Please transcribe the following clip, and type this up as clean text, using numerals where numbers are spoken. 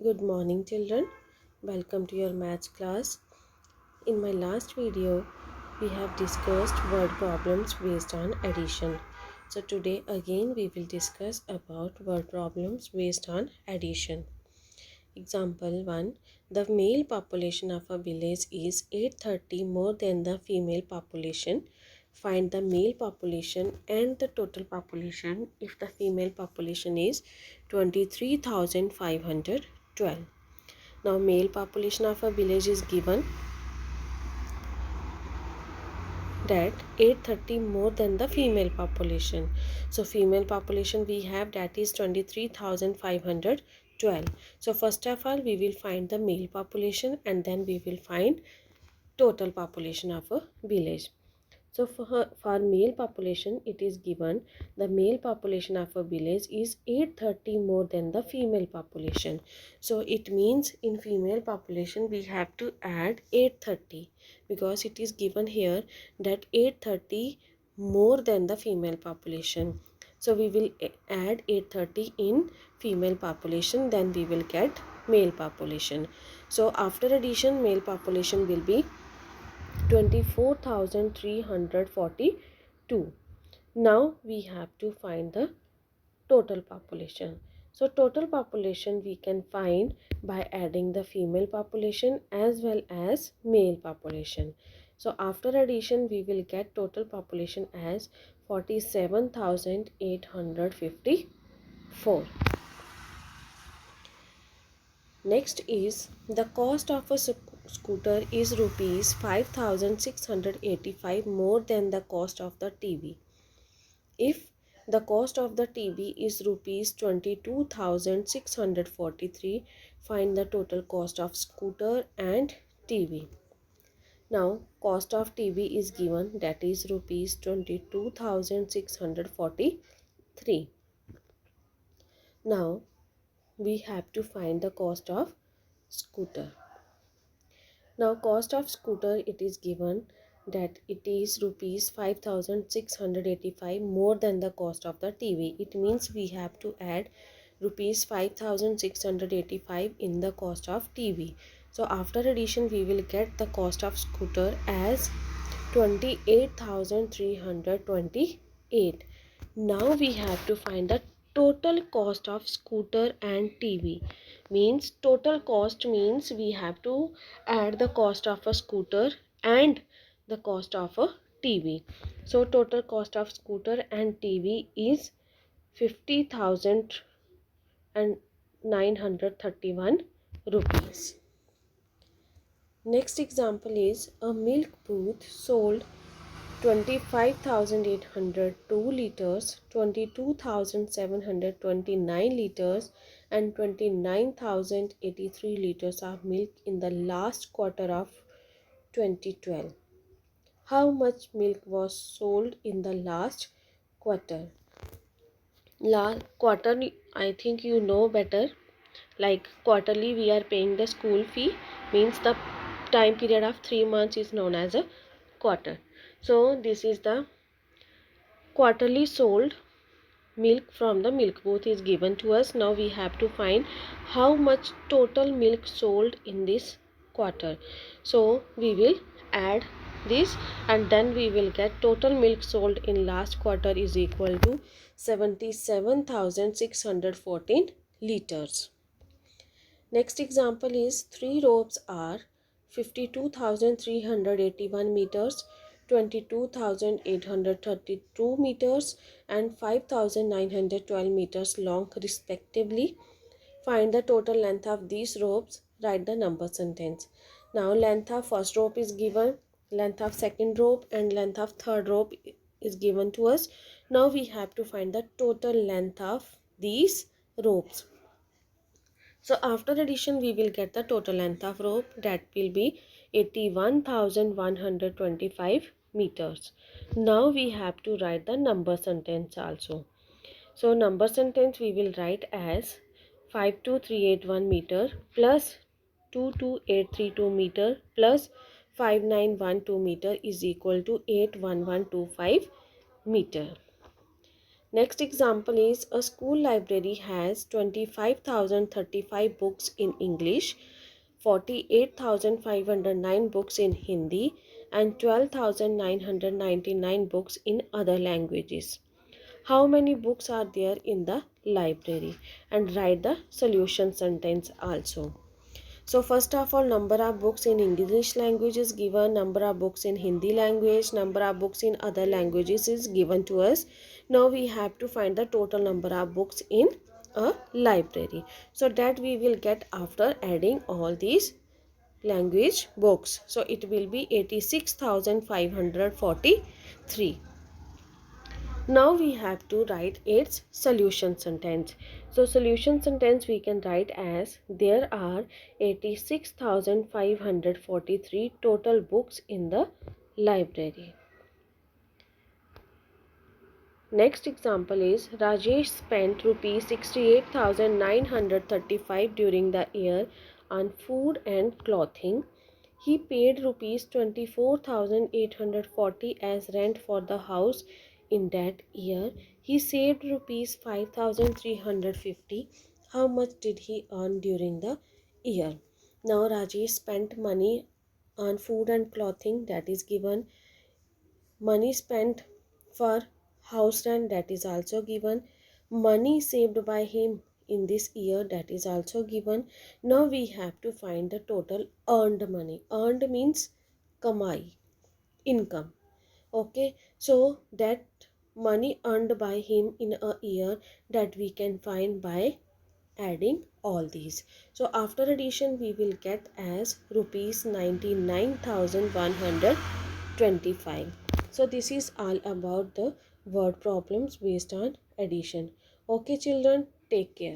Good morning, children. Welcome to your maths class. In my last video, we have discussed word problems based on addition. So today again we will discuss about word problems based on addition. Example 1. The male population of a village is 830 more than the female population. Find the male population and the total population if the female population is 23,512. Now male population of a village is given that 830 more than the female population. So female population we have that is 23,512. So first of all we will find the male population and then we will find total population of a village. So for male population, it is given the male population of a village is 830 more than the female population. So it means in female population we have to add 830 because it is given here that 830 more than the female population. So we will add 830 in female population, then we will get male population. So after addition, male population will be 24,342. Now we have to find the total population. So total population we can find by adding the female population as well as male population. So after addition we will get total population as 47,854. Next is the cost of a scooter is rupees 5,685 more than the cost of the TV. If the cost of the TV is rupees 22,643, find the total cost of scooter and TV. Now cost of TV is given, that is rupees 22,643. Now we have to find the cost of scooter. Now cost of scooter it is given that it is rupees 5,685 more than the cost of the TV. It means we have to add rupees 5,685 in the cost of TV. So after addition we will get the cost of scooter as 28,328. Now we have to find the total cost of scooter and TV. Means total cost means we have to add the cost of a scooter and the cost of a TV. So total cost of scooter and TV is 50,931 rupees. Next example is a milk booth sold 25,802 liters, 22,729 liters and 29,083 liters of milk in the last quarter of 2012. How much milk was sold in the last quarter? Last quarter, I think you know better. Like quarterly we are paying the school fee, means the time period of 3 months is known as a quarter. So this is the quarterly sold milk from the milk booth is given to us. Now we have to find how much total milk sold in this quarter. So we will add this and then we will get total milk sold in last quarter is equal to 77,614 liters. Next example is 3 ropes are 52,381 meters, 22,832 meters and 5,912 meters long respectively. Find the total length of these ropes. Write the number sentence. Now length of first rope is given, length of second rope and length of third rope is given to us. Now we have to find the total length of these ropes. So after addition we will get the total length of rope, that will be 81,125 meters. Now we have to write the number sentence also. So number sentence we will write as 52381 meter plus 22832 meter plus 5912 meter is equal to 81125 meter. Next example is a school library has 25,035 books in English, 48,509 books in Hindi, and 12,999 books in other languages. How many books are there in the library? And write the solution sentence also. So first of all, number of books in English language is given, number of books in Hindi language, number of books in other languages is given to us. Now we have to find the total number of books in a library. So that we will get after adding all these language books. So it will be 86,543. Now we have to write its solution sentence. So solution sentence we can write as there are 86,543 total books in the library. Next example is Rajesh spent rupees 68,935 during the year on food and clothing. He paid rupees 24,840 as rent for the house in that year. He saved rupees 5,350. How much did he earn during the year? Now Rajesh spent money on food and clothing, that is given. Money spent for house rent, that is also given. Money saved by him in this year, that is also given. Now we have to find the total earned money. Earned means kamai, income. Okay, so that money earned by him in a year, that we can find by adding all these. So after addition we will get as rupees 99,125. So this is all about the word problems based on addition. Okay children, take care.